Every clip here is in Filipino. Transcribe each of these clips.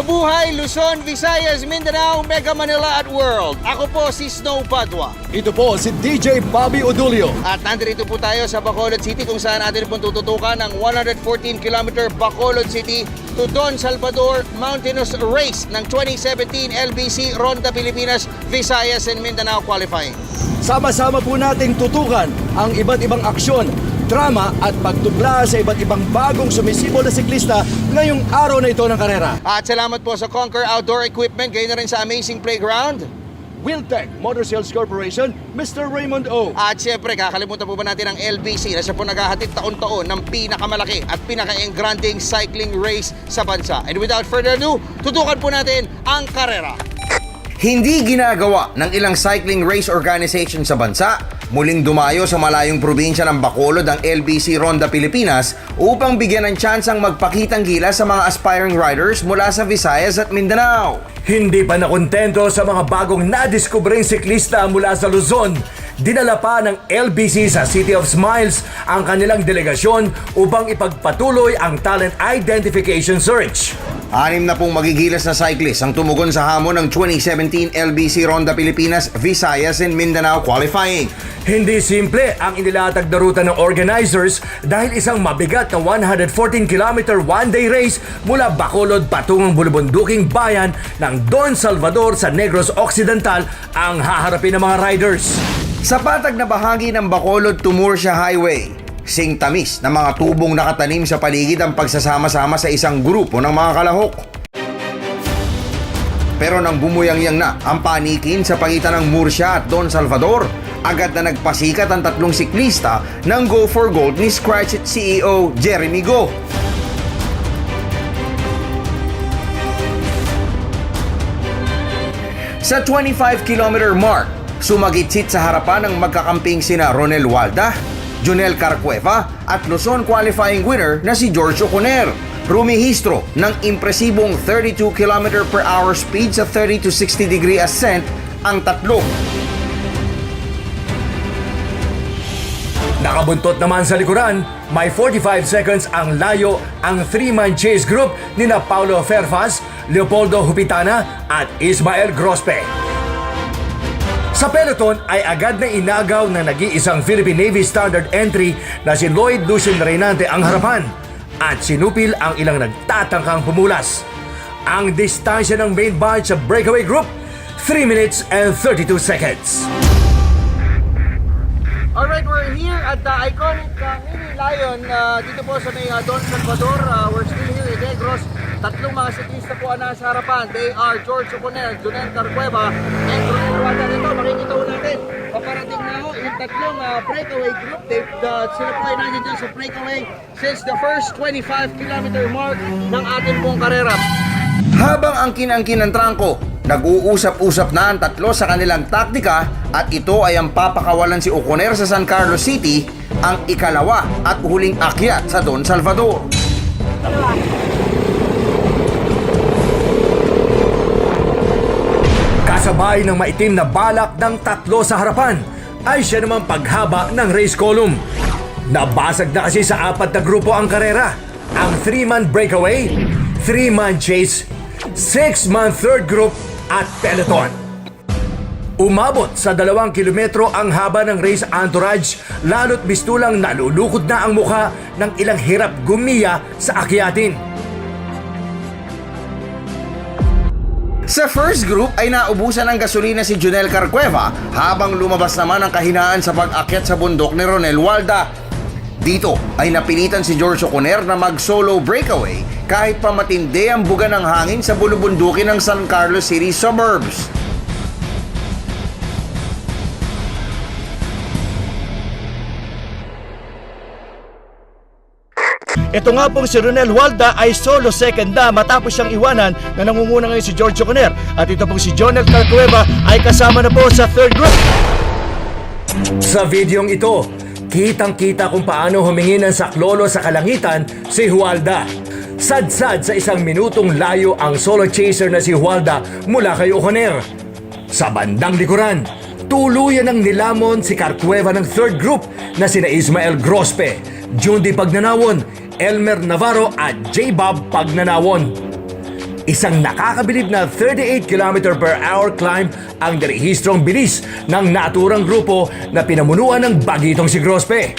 Mabuhay Luzon, Visayas, Mindanao, Mega Manila at World. Ako po si Snow Padua. Ito po si DJ Bobby Odulio. At nandito po tayo sa Bacolod City kung saan natin po tututukan ang 114-kilometer Bacolod City to Don Salvador Mountainous Race ng 2017 LBC Ronda Pilipinas, Visayas and Mindanao qualifying. Sama-sama po nating tutukan ang iba't ibang aksyon, drama at pagtubla sa iba't ibang bagong sumisibol na siklista ngayong araw na ito ng karera. At salamat po sa Conquer Outdoor Equipment, gayon na rin sa Amazing Playground. Wheeltech Motor Sales Corporation, Mr. Raymond O. At syempre, kakalimutan po ba natin ang LBC na siya po naghahatid taon-taon ng pinakamalaki at pinaka-engranding cycling race sa bansa. And without further ado, tutukan po natin ang karera. Hindi ginagawa ng ilang cycling race organization sa bansa, muling dumayo sa malayong probinsya ng Bacolod ang LBC Ronda Pilipinas upang bigyan ng tsansang magpakitang gilas sa mga aspiring riders mula sa Visayas at Mindanao. Hindi pa nakontento sa mga bagong nadiskubring siklista mula sa Luzon, dinala pa ng LBC sa City of Smiles ang kanilang delegasyon upang ipagpatuloy ang talent identification search. 6 na pong magigilas na cyclist ang tumugon sa hamon ng 2017 LBC Ronda Pilipinas, Visayas and Mindanao qualifying. Hindi simple ang inilatag na ruta ng organizers dahil isang mabigat na 114-kilometer one-day race mula Bacolod patungong bulubunduking bayan ng Don Salvador sa Negros Occidental ang haharapin ng mga riders. Sa patag na bahagi ng Bacolod to Murcia Highway, singtamis na mga tubong nakatanim sa paligid ang pagsasama-sama sa isang grupo ng mga kalahok. Pero nang bumuyangyang na ang panikin sa pagitan ng Murcia at Don Salvador, agad na nagpasikat ang tatlong siklista ng Go for Gold ni Scratch at CEO Jeremy Go. Sa 25-kilometer mark, sumagitsit sa harapan ng magkakamping sina Ronel Walda, Jonel Carcueva at Luzon qualifying winner na si George Oconer. Rumihistro ng impresibong 32 km per hour speed sa 30 to 60 degree ascent ang tatlo. Nakabuntot naman sa likuran, may 45 seconds ang layo ang three-man chase group ni na Paulo Ferfas, Leopoldo Hupitana at Ismael Grospe. Sa peloton ay agad na inagaw na nag-iisang Philippine Navy Standard entry na si Lloyd Lucien Reynante ang harapan at sinupil ang ilang nagtatangkang pumulas. Ang distansya ng main batch sa breakaway group, 3 minutes and 32 seconds. Alright, we're here at the iconic Mini Lion dito po sa may Don Salvador. We're still here in Negros. Tatlong mga siklista po ang nasa harapan. They are George Oconer, Jonel Carcueva, and Ronel Walda. Ito, makikita po natin. Paparating na ho yung tatlong breakaway group. Sila po ay nandiyan dyan sa breakaway since the first 25-kilometer mark ng ating pong karera. Habang angkin-angkin ng trangko, nag-uusap-usap na ang tatlo sa kanilang taktika at ito ay ang papakawalan si Oconer sa San Carlos City, ang ikalawa at huling akyat sa Don Salvador. Kasabay ng maitim na balak ng tatlo sa harapan ay siya naman paghaba ng race column. Nabasag na kasi sa 4 na grupo ang karera. Ang 3-man breakaway, 3-man chase, 6-man third group at peloton. Umabot sa 2 kilometro ang haba ng race entourage, lalo't bistulang nalulukod na ang muka ng ilang hirap gumiya sa akyatin. Sa first group ay naubusan ng gasolina si Jonel Carcueva habang lumabas naman ang kahinaan sa pag-akyat sa bundok ni Ronel Walda. Dito ay napilitan si George Oconer na mag-solo breakaway kahit pa matindi ang buga ng hangin sa bulubundukin ng San Carlos City suburbs. Ito nga pong si Ronel Walda ay solo second na matapos siyang iwanan na nangunguna ngayon si George Oconer. At ito pong si Jonel Carcueva ay kasama na po sa third group. Sa videong ito, kitang-kita kung paano humingi ng saklolo sa kalangitan si Walda. Sad-sad sa 1 minutong layo ang solo chaser na si Walda mula kay Oconer. Sa bandang likuran, tuluyan ng nilamon si Carcueva ng third group na sina Ismael Grospe, Jundi Pagnanawon, Elmer Navarro at J. Bob Pagnanawon. Isang nakakabilib na 38 km per hour climb ang narehistrong bilis ng naturang grupo na pinamunuan ng bagitong si Grospe.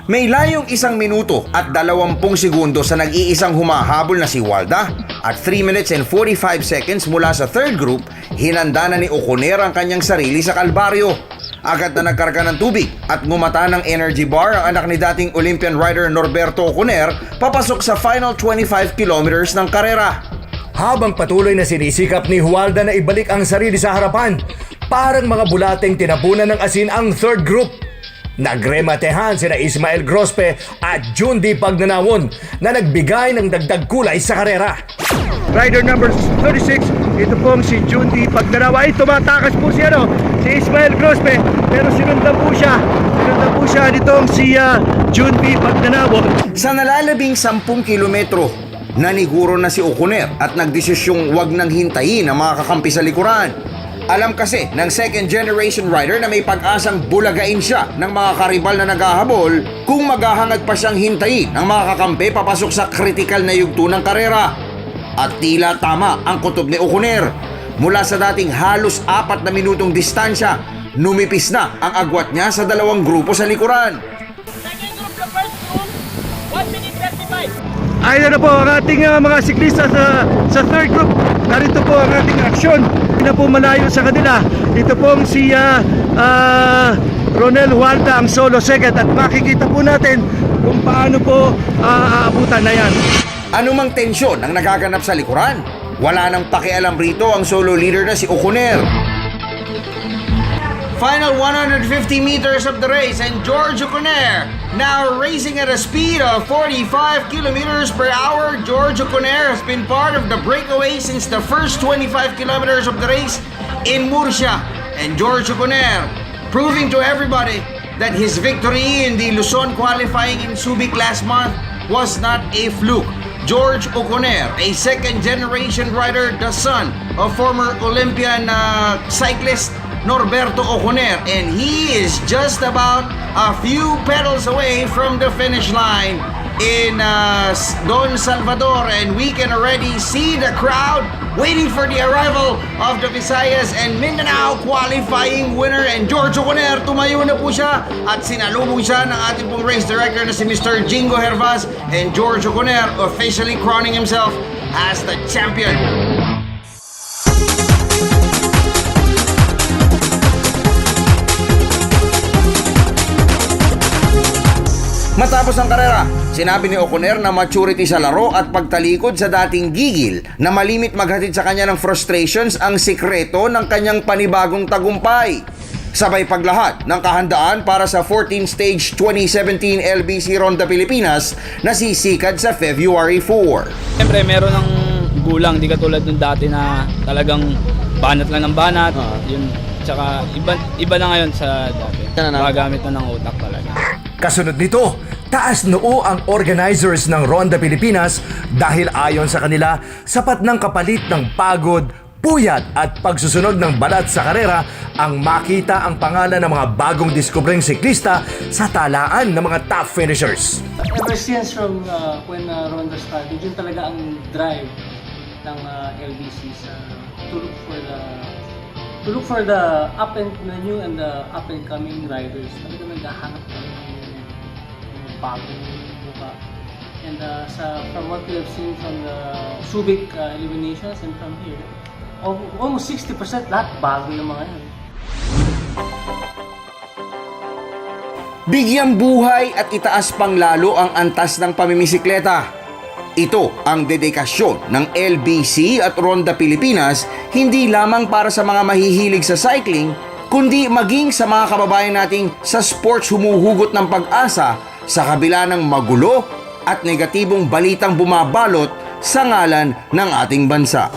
May layong 1 minuto at 20 segundo sa nag-iisang humahabol na si Walda at 3 minutes and 45 seconds mula sa third group, hinanda na ni Oconer ang kanyang sarili sa kalbaryo. Agad na nagkarga ng tubig at ngumata ng energy bar ang anak ni dating Olympian rider Norberto Oconer papasok sa final 25 kilometers ng karera. Habang patuloy na sinisikap ni Walda na ibalik ang sarili sa harapan, parang mga bulating tinapunan ng asin ang third group. Nagrematehan sina Ismael Grospe at Jundi Pagnanawon na nagbigay ng dagdag kulay sa karera. Rider number 36, ito pong si Jundi Pagnanawa. Ay, tumatakas po si Ismael Grospe, pero sinundan po siya nitong si Jundi Pagnanawa. Sa nalalabing 10 kilometro, naniguro na si Oconer at nagdesisyong wag nang hintayin ang mga kakampi sa likuran. Alam kasi ng second generation rider na may pag-asang bulagain siya ng mga karibal na naghahabol kung maghahangad pa siyang hintayin ang mga kakampi papasok sa critical na yugto ng karera. At tila tama ang kutob ni Oconer. Mula sa dating halos 4 na minutong distansya, numipis na ang agwat niya sa dalawang grupo sa likuran. Second group, the first group, 1 minute 35. Ayun na po ang ating mga siklista sa third group. Narito po ang ating aksyon. Hindi na po malayo sa kanila. Ito pong si Ronel Walda ang solo second at makikita po natin kung paano po aabutan na yan. Anumang tensyon ang nagaganap sa likuran, wala nang pakialam rito ang solo leader na si Oconer. Final 150 meters of the race and George Oconer now racing at a speed of 45 kilometers per hour. George Oconer has been part of the breakaway since the first 25 kilometers of the race in Murcia. And George Oconer proving to everybody that his victory in the Luzon qualifying in Subic last month was not a fluke. George Oconer, a second-generation rider, the son of former Olympian cyclist Norberto Oconer, and he is just about a few pedals away from the finish line in Don Salvador, and we can already see the crowd waiting for the arrival of the Visayas and Mindanao qualifying winner. And George Oconer, tumayo na po siya at sinalubong siya ng ating pong race director na si Mr. Jingo Hervas, and George Oconer officially crowning himself as the champion. Matapos ang karera, sinabi ni Oconer na maturity sa laro at pagtalikod sa dating gigil na malimit maghatid sa kanya ng frustrations ang sikreto ng kanyang panibagong tagumpay. Sabay paglahat ng kahandaan para sa 14th stage 2017 LBC Ronda Pilipinas na sisikad sa February 4. Siyempre meron ng gulang, di katulad nung dati na talagang banat lang ng banat. Yun, tsaka iba na ngayon sa dati. Magagamit na ng utak talaga. Kasunod nito, taas noo ang organizers ng Ronda Pilipinas dahil ayon sa kanila, sapat ng kapalit ng pagod, puyat at pagsusunod ng balat sa karera ang makita ang pangalan ng mga bagong diskubreng siklista sa talaan ng mga top finishers. Ever since from when Ronda started, yun talaga ang drive ng LBC to look for the new and the up and coming riders. Talaga naghahanap kami ng bagong buka. And from what we have seen from the Subic eliminations and from here, almost 60% lahat bago yung mga yan. Bigyang buhay at itaas pang lalo ang antas ng pamimisikleta. Ito ang dedikasyon ng LBC at Ronda Pilipinas hindi lamang para sa mga mahihilig sa cycling, kundi maging sa mga kababayan nating sa sports humuhugot ng pag-asa sa kabila ng magulo at negatibong balitang bumabalot sa ngalan ng ating bansa.